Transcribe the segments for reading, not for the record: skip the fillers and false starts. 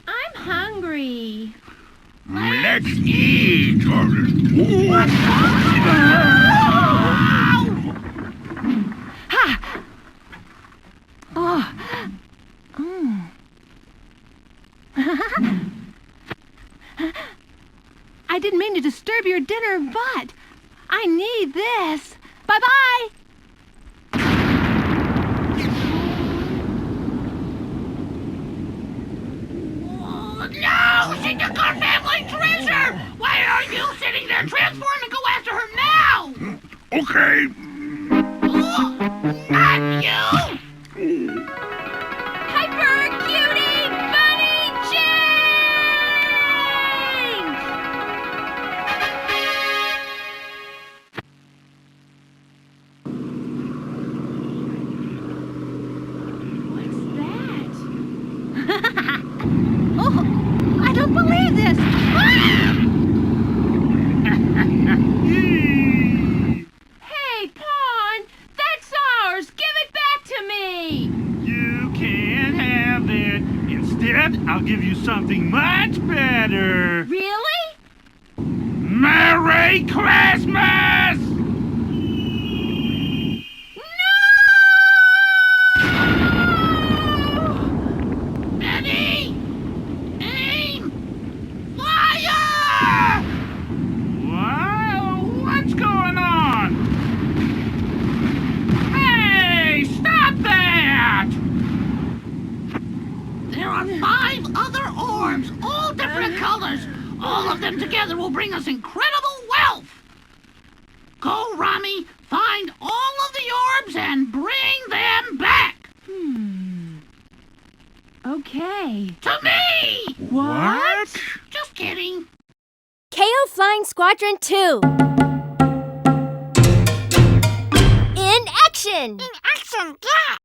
I'm hungry. Let's eat! Ha! Oh. I didn't mean to disturb your dinner, but I need this. Bye-bye! No! She took our family treasure! Why are you sitting there? Transform and go after her now! Okay. Not you! Hyper cutie bunny change! What's that? Oh, I don't believe this! Hey, Pon! That's ours! Give it back to me! You can't have it. Instead, I'll give you something much better. Really? Merry Christmas! Ready! Aim! Fire! Wow, what's going on? Hey, stop that! There are 5 other orbs, all different colors. All of them together will bring us incredible wealth. Go, Rami, find all of the orbs and bring them back. Okay. To me! What? Just kidding. Keio Flying Squadron 2. In action! In action, yeah!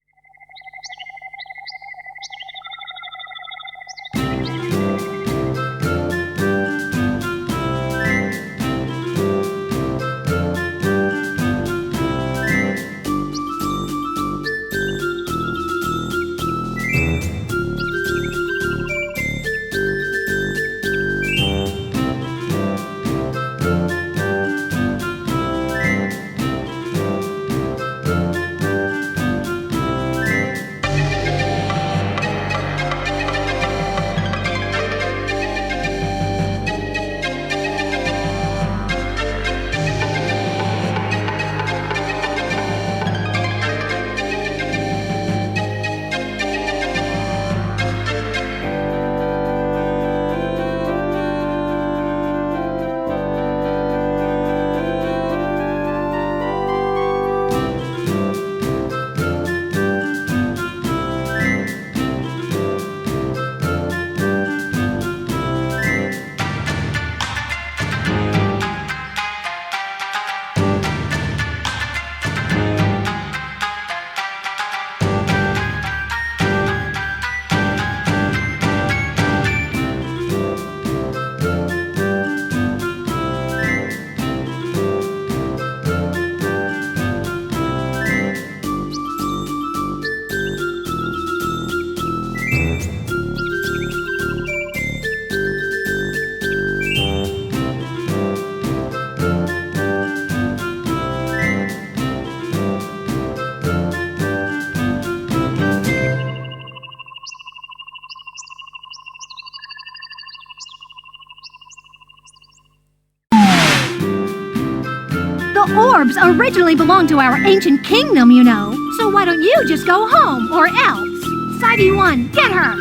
The orbs originally belonged to our ancient kingdom, you know. So why don't you just go home, or else? Psy-vee 1, get her!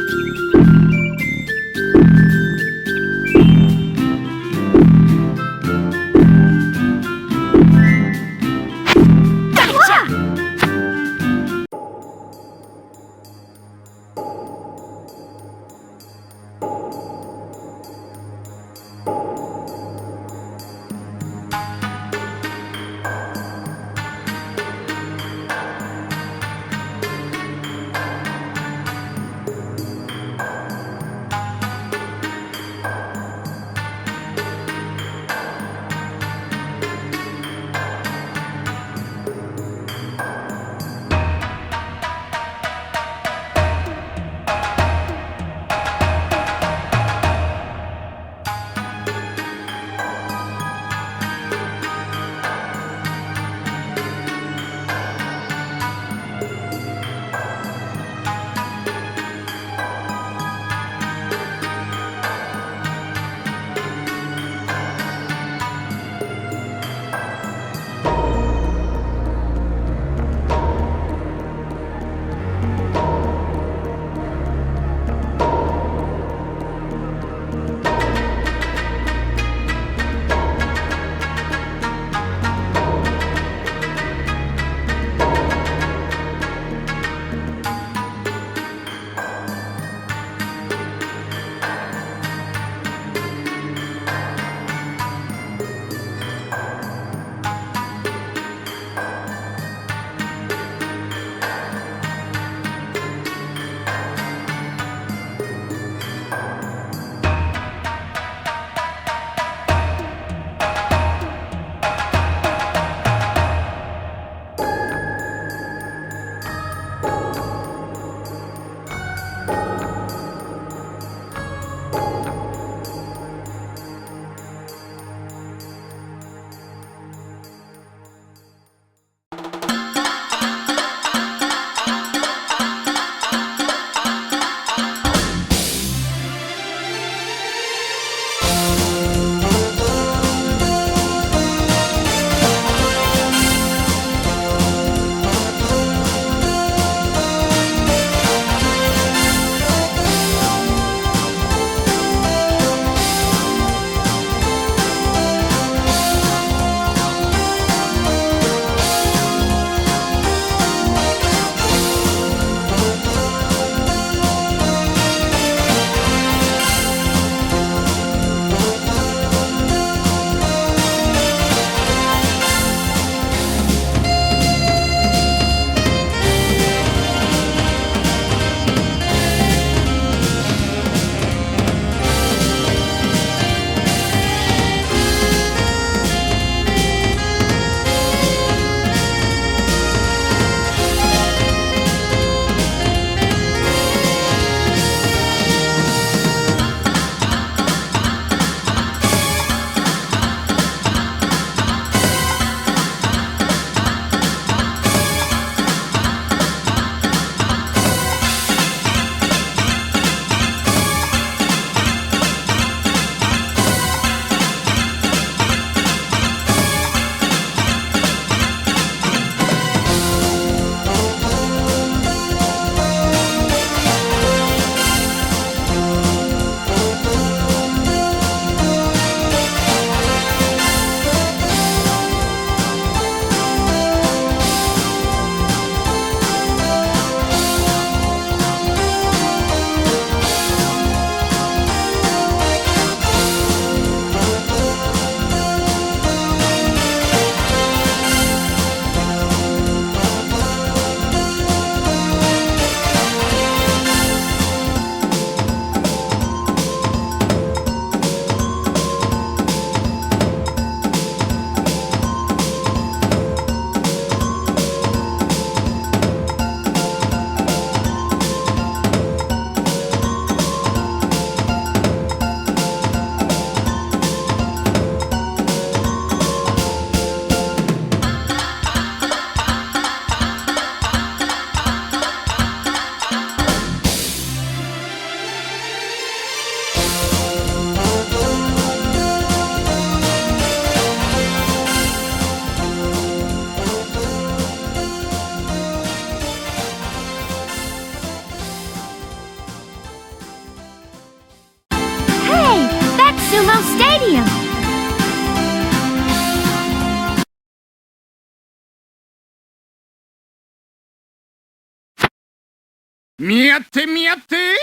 Miate!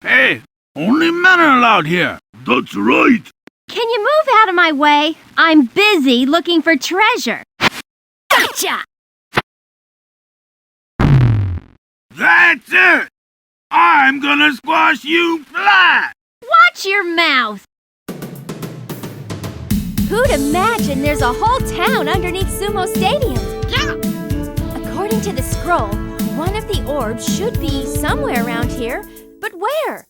Hey, only men are allowed here. That's right. Can you move out of my way? I'm busy looking for treasure. Gotcha! That's it. I'm gonna squash you flat. Watch your mouth! Who'd imagine there's a whole town underneath Sumo Stadium? Yeah. According to the scroll, one of the orbs should be somewhere around here. But where?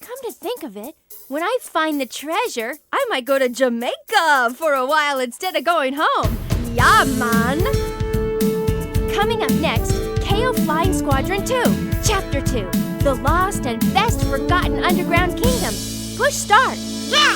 Come to think of it, when I find the treasure, I might go to Jamaica for a while instead of going home. Yeah, man! Coming up next, Keio Flying Squadron 2, Chapter 2, The Lost and Best Forgotten Underground Kingdom. Push start. Yeah.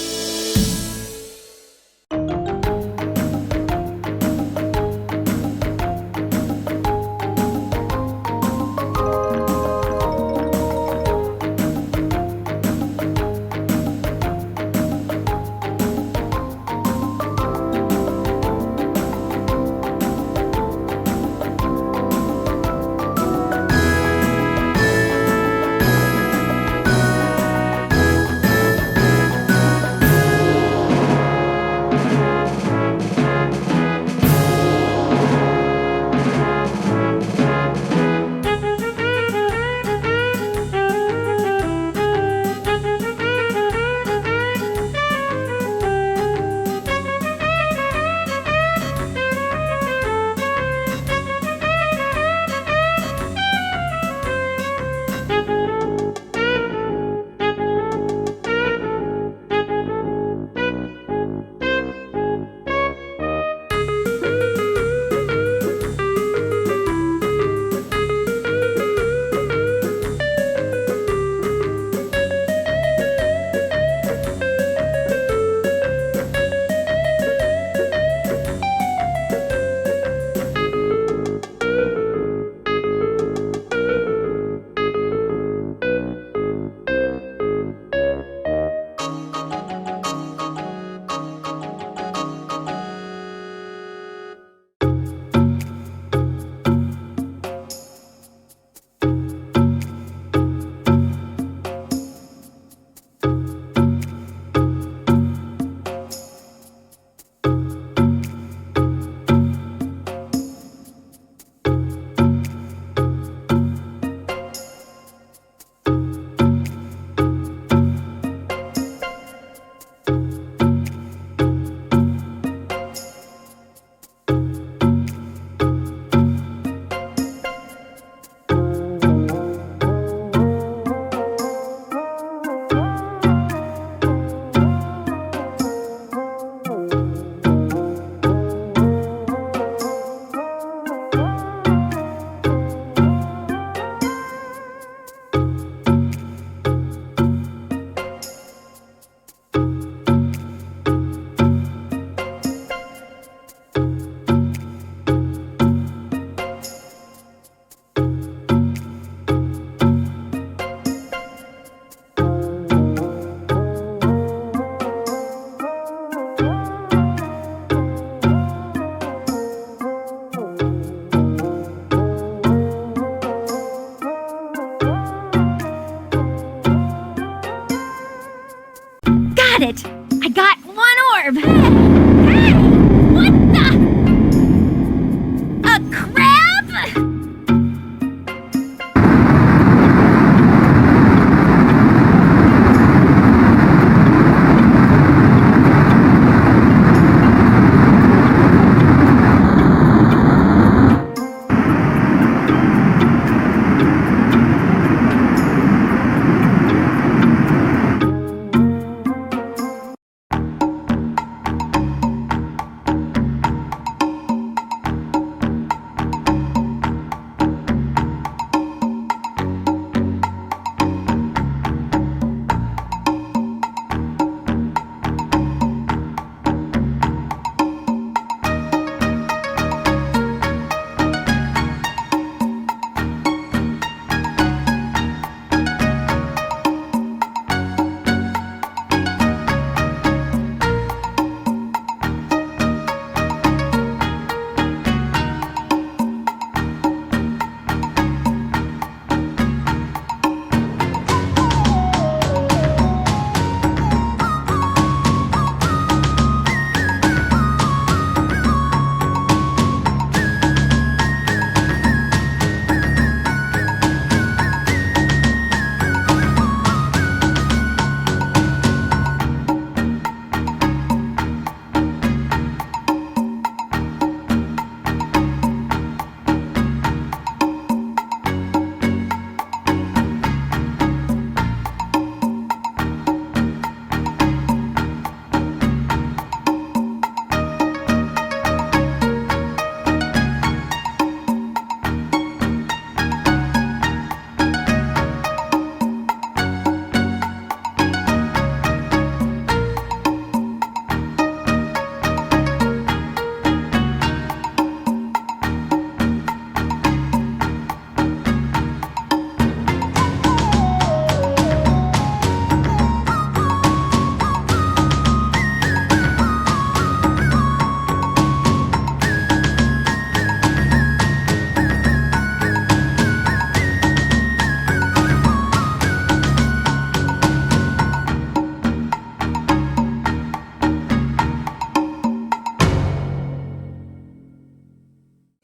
Got it! I got one orb! Hey! What the? A crab?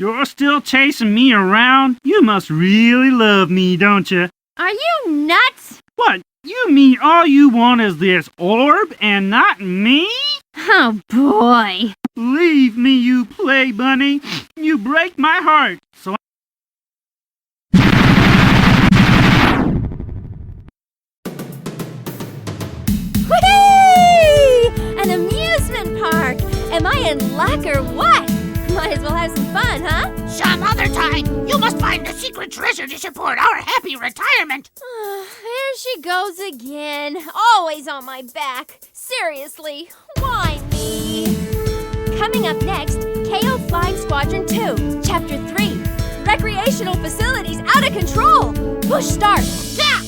You're still chasing me around? You must really love me, don't you? Are you nuts? What? You mean all you want is this orb and not me? Oh, boy. Leave me, you play bunny. You break my heart. So Whee! An amusement park! Am I in luck or what? Might as well have some fun, huh? Some other time, you must find the secret treasure to support our happy retirement. There she goes again. Always on my back. Seriously, why me? Coming up next, Keio Flying Squadron 2, Chapter 3. Recreational facilities out of control. Push start. Yeah!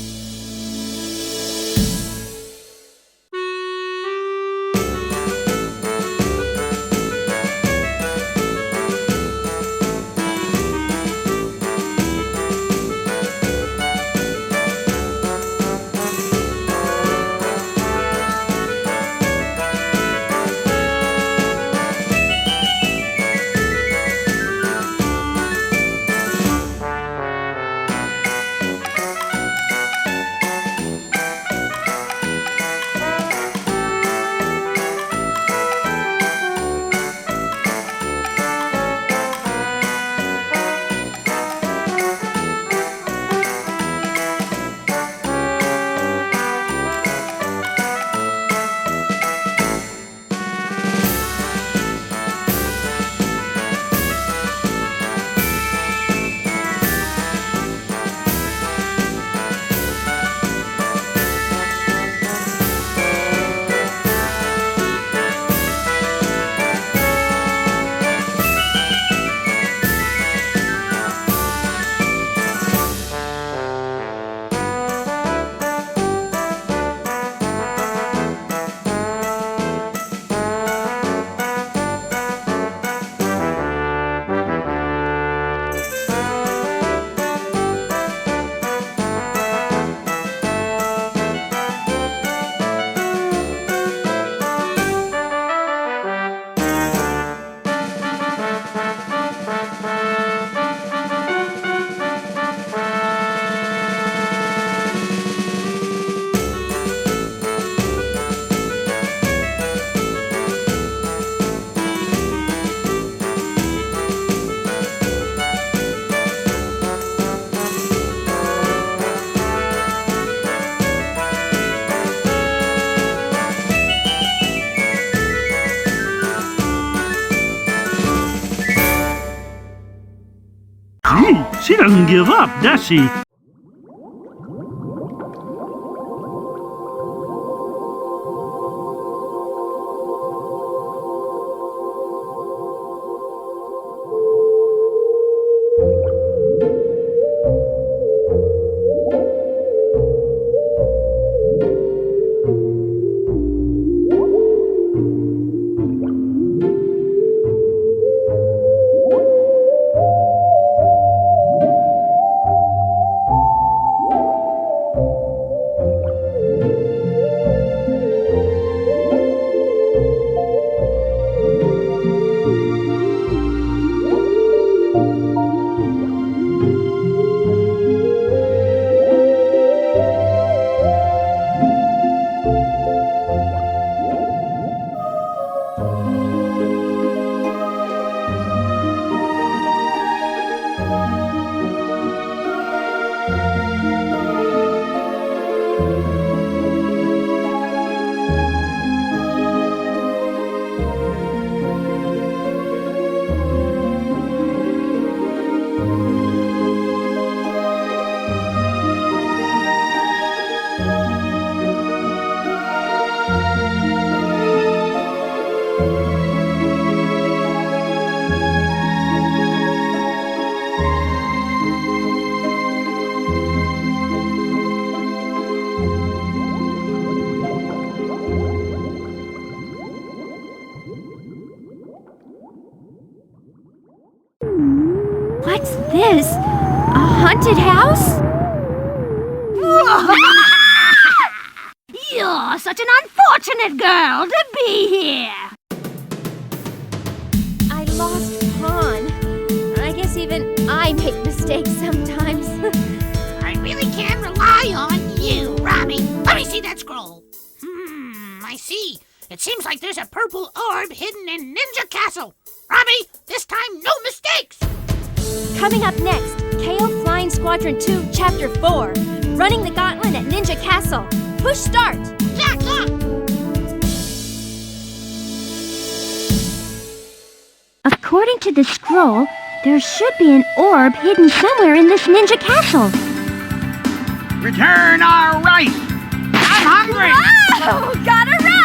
She doesn't give up, does she? What's this? A haunted house? You're such an unfortunate girl to be here. I lost Pon. I It seems like there's a purple orb hidden in Ninja Castle. Rami, this time no mistakes. Coming up next, Keio Flying Squadron 2, Chapter 4. Running the Gauntlet at Ninja Castle. Push start! Yeah. According to the scroll, there should be an orb hidden somewhere in this ninja castle. Return our rice! I'm hungry! Oh, gotta run!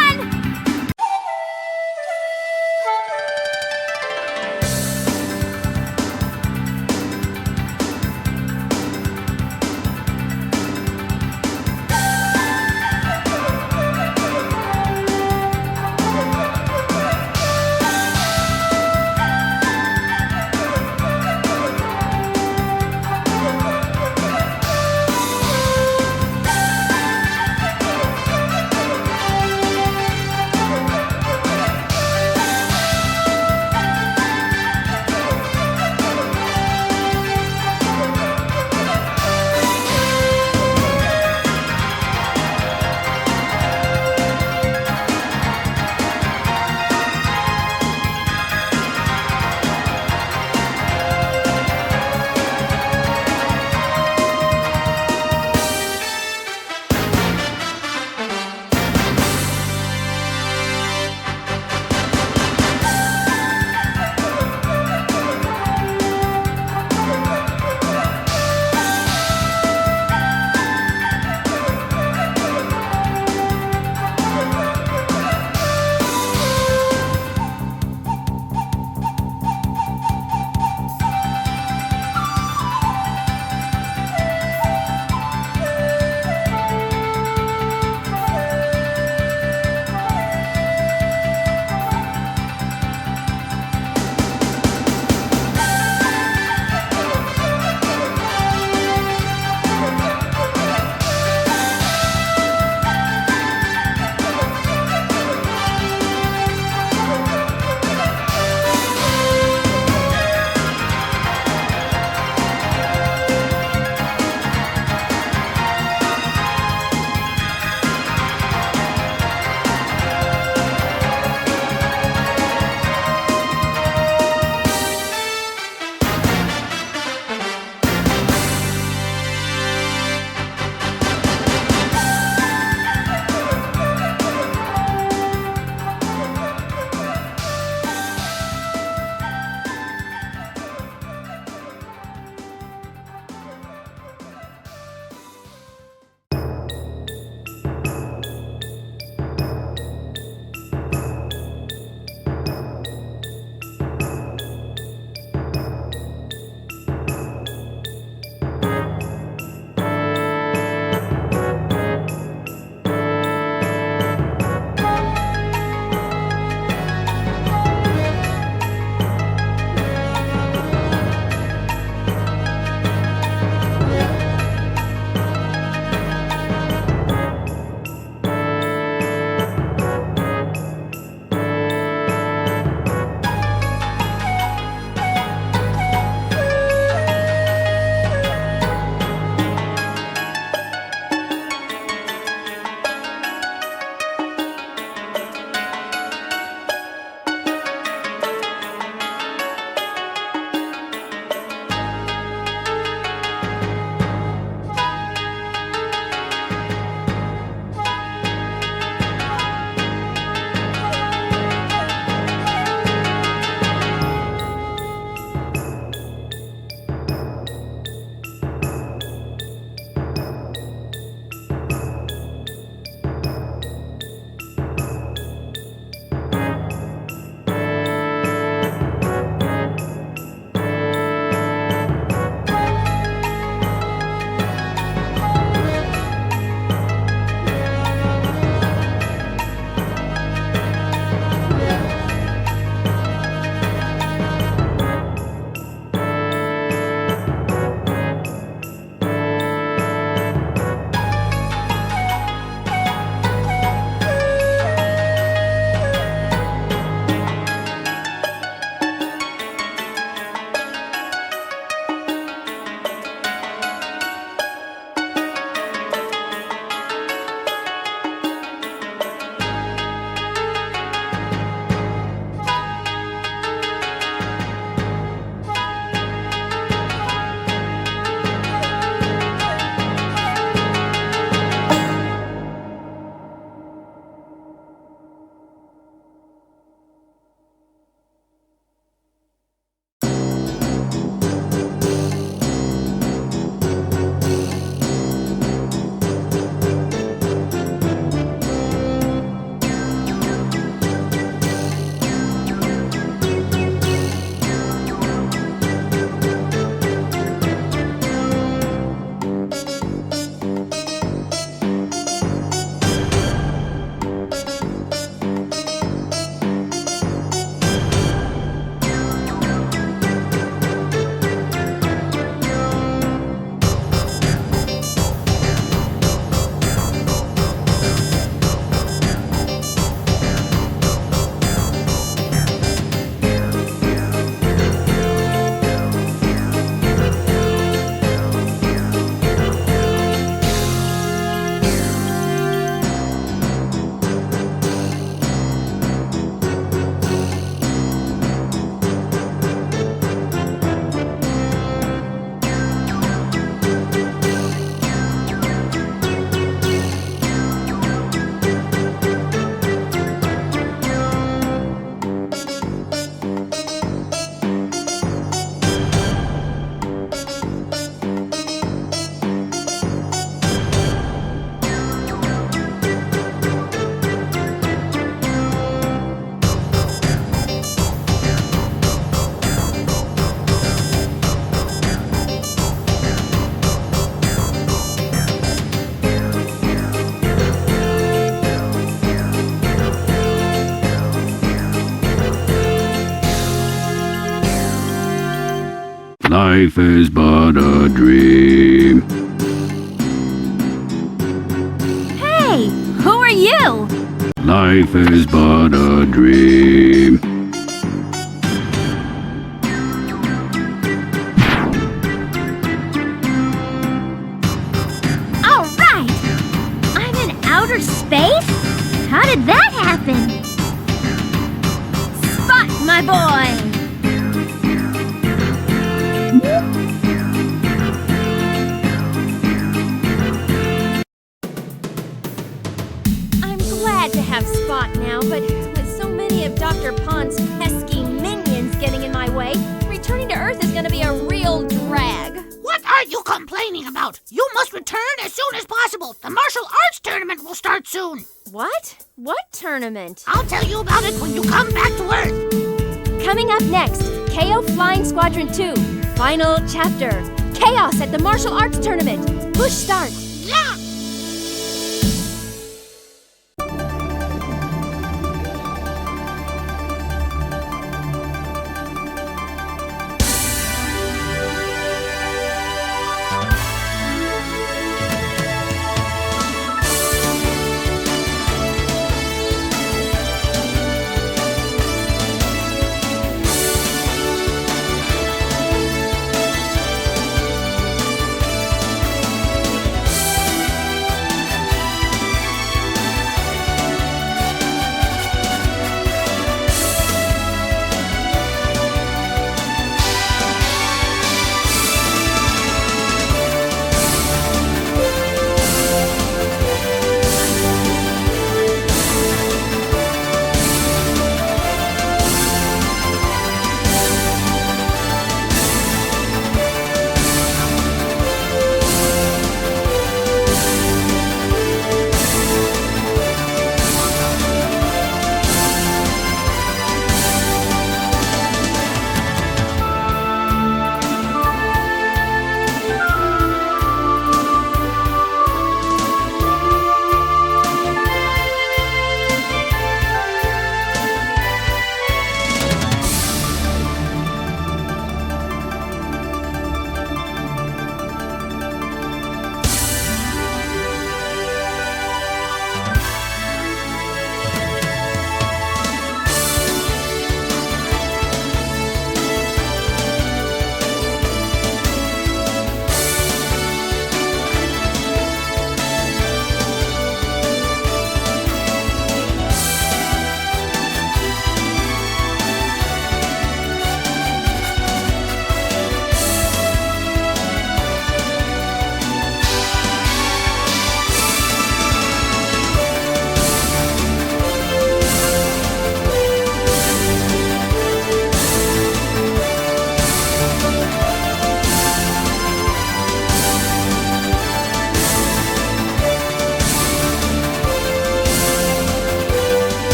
Life is but a dream. Hey, who are you? Life is but a dream. All right! I'm in outer space? How did that happen? Spot, my boy! I'm glad to have Spot now, but with so many of Dr. Pon's pesky minions getting in my way, returning to Earth is going to be a real drag. What are you complaining about? You must return as soon as possible. The martial arts tournament will start soon. What? What tournament? I'll tell you about it when you come back to Earth. Coming up next, Keio Flying Squadron 2, Final Chapter. Chaos at the Martial Arts Tournament. Push start. Yeah!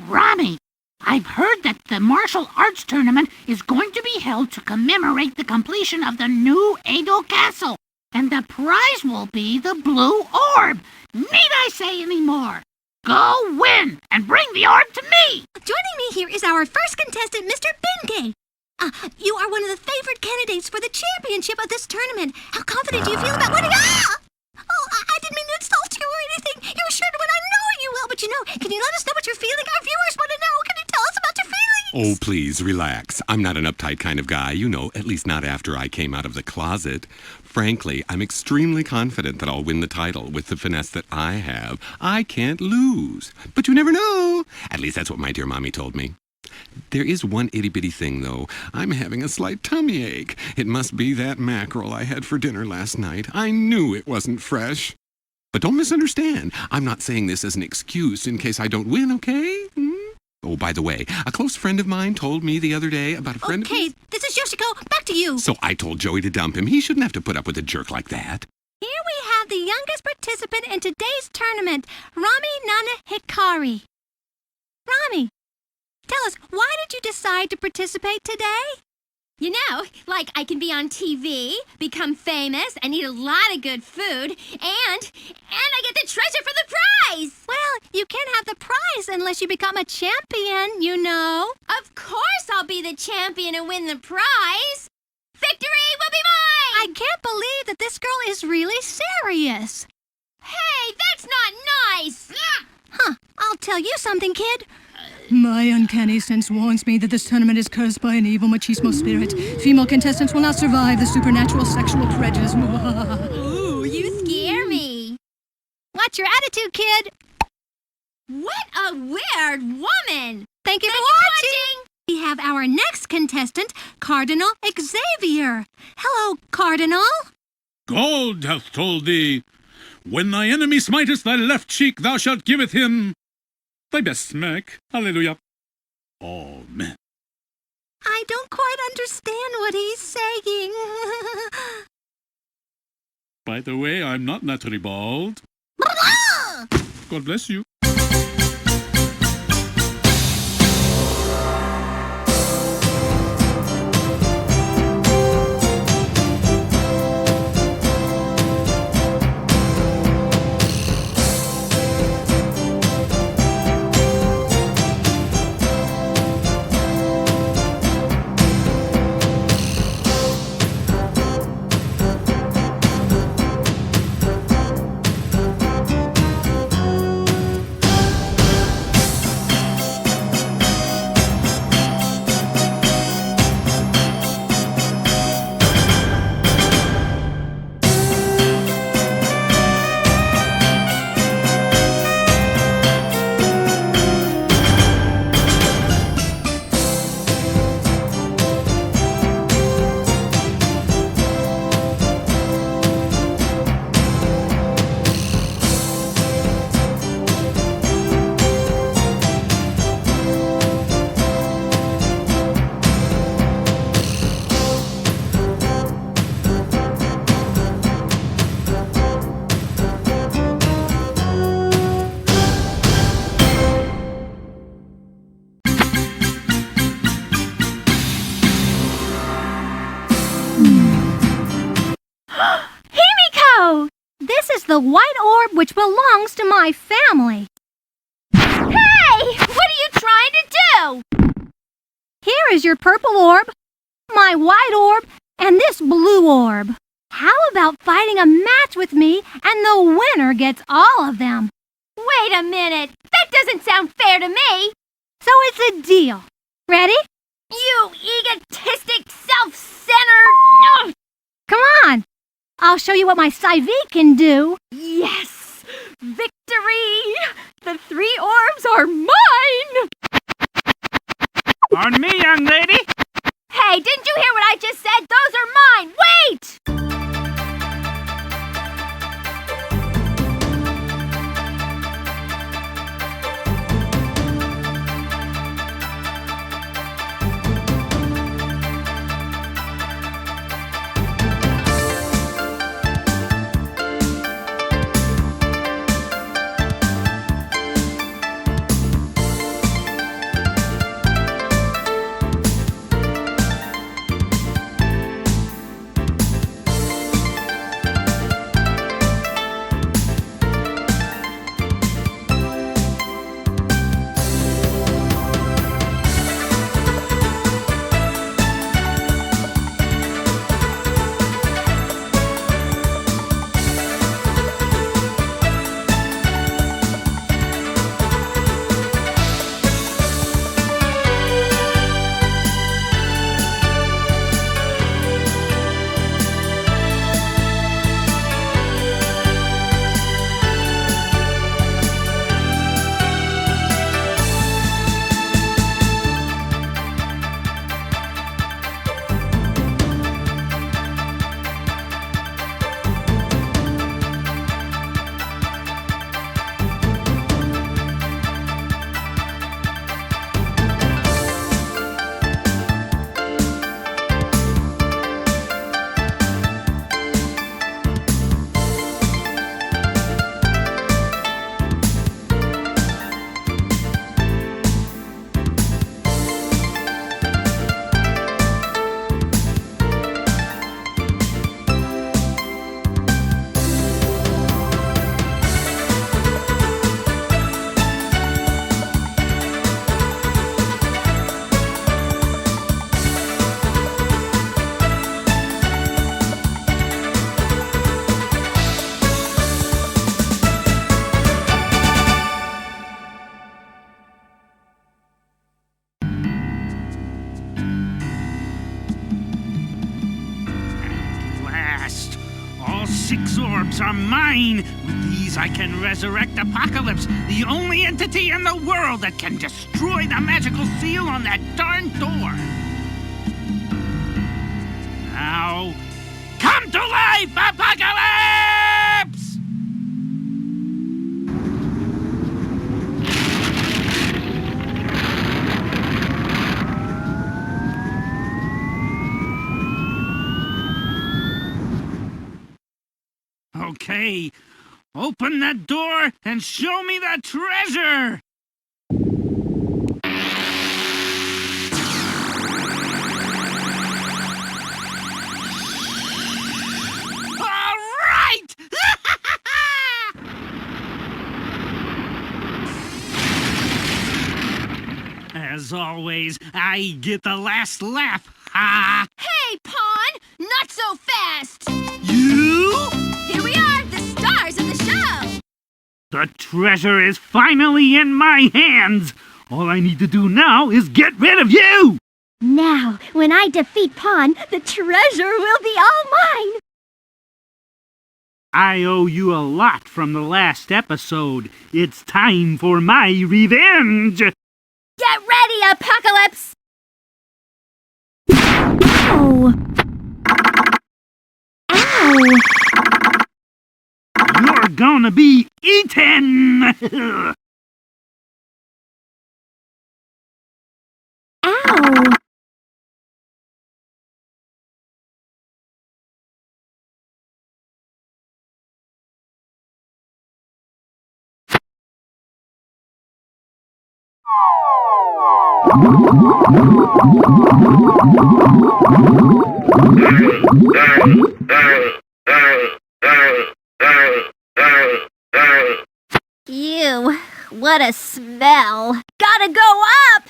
Rami, I've heard that the martial arts tournament is going to be held to commemorate the completion of the new Edo Castle, and the prize will be the blue orb. Need I say any more? Go win and bring the orb to me! Joining me here is our first contestant, Mr. Benkei. You are one of the favored candidates for the championship of this tournament. How confident do you feel about winning? Oh, I didn't mean to insult you or anything. You're sure to win. I know you will, but can you let us know what you're feeling? Our viewers want to know. Can you tell us about your feelings? Oh, please, relax. I'm not an uptight kind of guy, you know, at least not after I came out of the closet. Frankly, I'm extremely confident that I'll win the title with the finesse that I have. I can't lose. But you never know. At least that's what my dear mommy told me. There is one itty-bitty thing, though. I'm having a slight tummy ache. It must be that mackerel I had for dinner last night. I knew it wasn't fresh. But don't misunderstand. I'm not saying this as an excuse in case I don't win, okay? Oh, by the way, a close friend of mine told me the other day about a friend of his... Okay, this is Yoshiko. Back to you. So I told Joey to dump him. He shouldn't have to put up with a jerk like that. Here we have the youngest participant in today's tournament, Rami Nana Hikari. Rami, tell us, why did you decide to participate today? You know, like I can be on TV, become famous, and eat a lot of good food, and I get the treasure for the prize! Well, you can't have the prize unless you become a champion, you know. Of course I'll be the champion and win the prize! Victory will be mine! I can't believe that this girl is really serious. Hey, that's not nice! Huh, I'll tell you something, kid. My uncanny sense warns me that this tournament is cursed by an evil machismo spirit. Female contestants will not survive the supernatural sexual prejudice. Ooh, you scare me. What's your attitude, kid? What a weird woman! Thank you for watching. We have our next contestant, Cardinal Xavier. Hello, Cardinal. God hath told thee, when thy enemy smiteth thy left cheek, thou shalt give it him thy best smack. Hallelujah. Amen. I don't quite understand what he's saying. By the way, I'm not naturally bald. God bless you. Himiko! This is the white orb which belongs to my family. Hey! What are you trying to do? Here is your purple orb, my white orb, and this blue orb. How about fighting a match with me and the winner gets all of them? Wait a minute. That doesn't sound fair to me. So it's a deal. Ready? You egotistic, self-centered... Ugh. Come on. I'll show you what my Psy-vee can do. Yes! Victory! The 3 orbs are mine! Pardon me, young lady. Hey, didn't you hear what I just said? Those are mine! Wait! 6 orbs are mine. With these, I can resurrect Apocalypse, the only entity in the world that can destroy the magical seal on that darn door. Now, come to life, Apocalypse! Okay, open that door and show me the treasure! All right! As always, I get the last laugh. Ha! Hey, Pon! Not so fast! You? Here we are, the stars of the show! The treasure is finally in my hands. All I need to do now is get rid of you. Now, when I defeat Pon, the treasure will be all mine! I owe you a lot from the last episode. It's time for my revenge. Get ready, Apocalypse! Ow! Ow! You're gonna be eaten. Ow! Ew, what a smell. Gotta go up!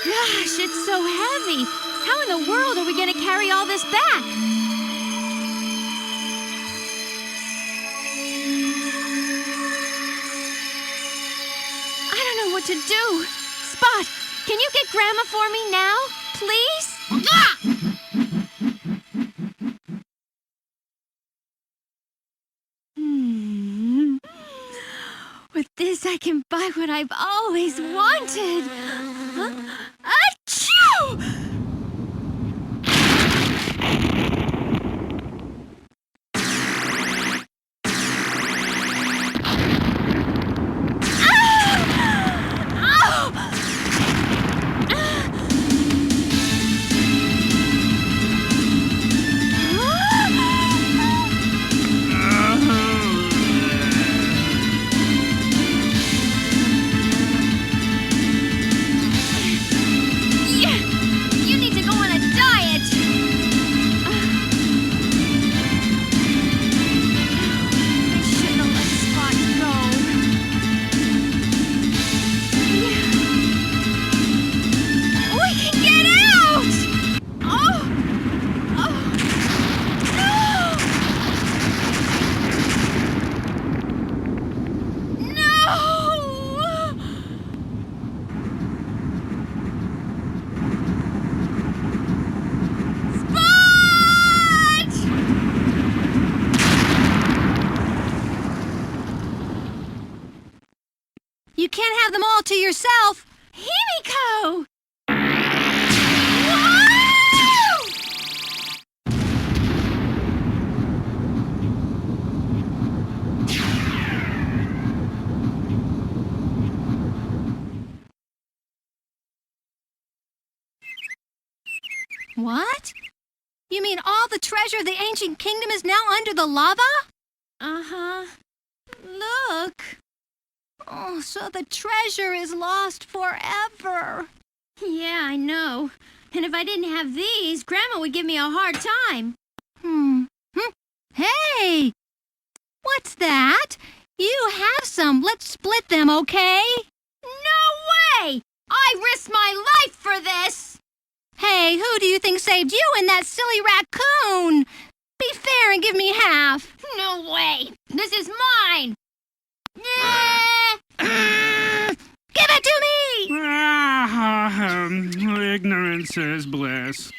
Gosh, it's so heavy. How in the world are we going to carry all this back? I don't know what to do. Spot, can you get Grandma for me now, please? With this, I can buy what I've always wanted. Huh? Achoo! have them all to yourself. Himiko! What? You mean all the treasure of the ancient kingdom is now under the lava? Uh-huh. Look. Oh, so the treasure is lost forever. Yeah, I know. And if I didn't have these, Grandma would give me a hard time. Hey! What's that? You have some. Let's split them, okay? No way! I risked my life for this! Hey, who do you think saved you and that silly raccoon? Be fair and give me half. No way! This is mine! Give it to me! Ignorance is bliss.